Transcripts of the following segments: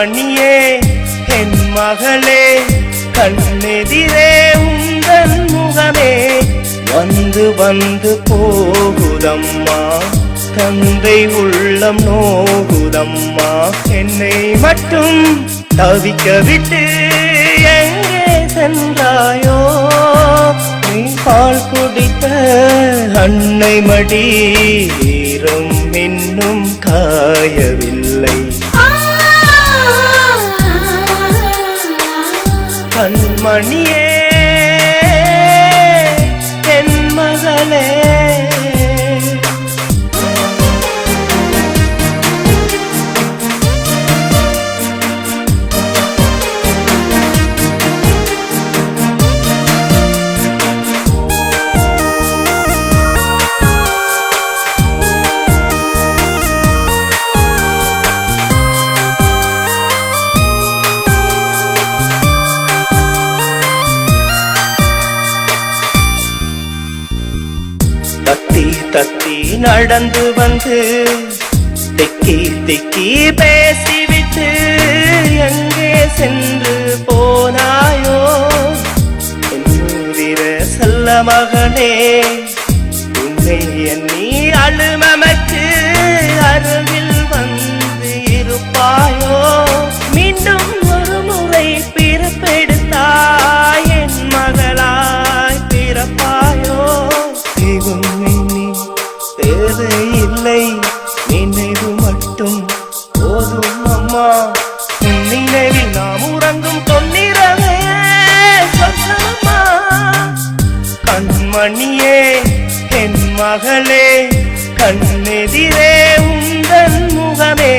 கண்மணியே என் மகளே கண்ணெதிரே உந்தன் முகமே வந்து வந்து போகுதம்மா தந்தை உள்ளம் நோகுதம்மா என்னை மட்டும் தவிக்க விட்டு எங்கே சென்றாயோ நீ பால் குடித்த அன்னை மடி ஈரம் இன்னும் காயவில்லை கண்மணியே என் மகளே தத்தி தத்தி நடந்து வந்து திக்கி திக்கி பேசிவிட்டு எங்கே சென்று போனாயோ என்னுதிர செல்ல மகனே உன்னை எண்ணி அழுமமைக்கு அருகில் வந்து இருப்பாயோ மீண்டும் ஒரு முறை பிறப்பெடுத்தாய் என் மகளாய் பிறப்பாயோ தேவையில்லை நினைவு மட்டும் போதும் அம்மா நினைவில் நாம் உறங்கும் பொன்னிறவே சொந்தம்மா கண்மணியே என் மகளே கண்ணெதிரே உந்தன் முகமே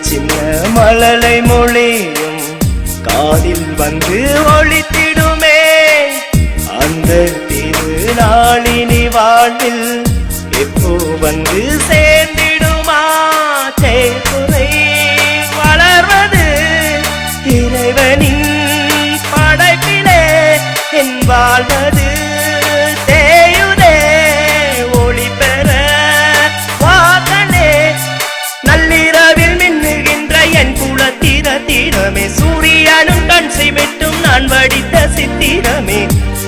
சின்ன மழலை மொழியும் காதில் வந்து ஒளித்திடுமே அந்த திருநாளினி வாழ்வில் எப்போ வந்து சேர்ந்திடுமா தேக்குறை வளர்வது இறைவனின் படைப்பிலே என் வாழ்வது தேயுதே ஒளி பெற வாதனே நள்ளிரவில் என் குலத்திரத்திரமே சூரியனும் கண் செய்விட்டும் நான் வடித்த சித்திரமே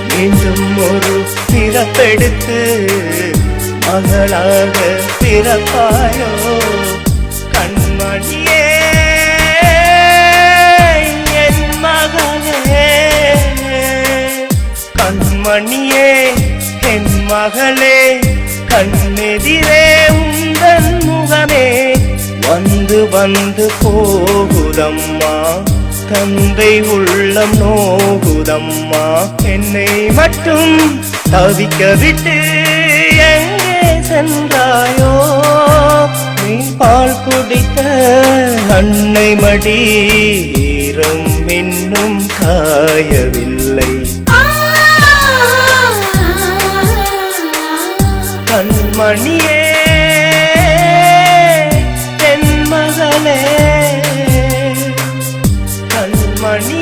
மீண்டும் ஒரு பிறப்பெடுத்து மகளாக பிறப்பாயோ கண்மணியே என் மகளே கண்மணியே என் மகளே கண்ணெதிரே உந்தன் முகமே வந்து வந்து போகுதம்மா தந்தை உள்ளம் நோகுதம்மா என்னை மட்டும் தவிக்க விட்டு எங்கே சென்றாயோ நீ பால் குடித்த அன்னை மடி ஈரம் இன்னும் காயவில்லை கண்மணியே மகளே கண்மணி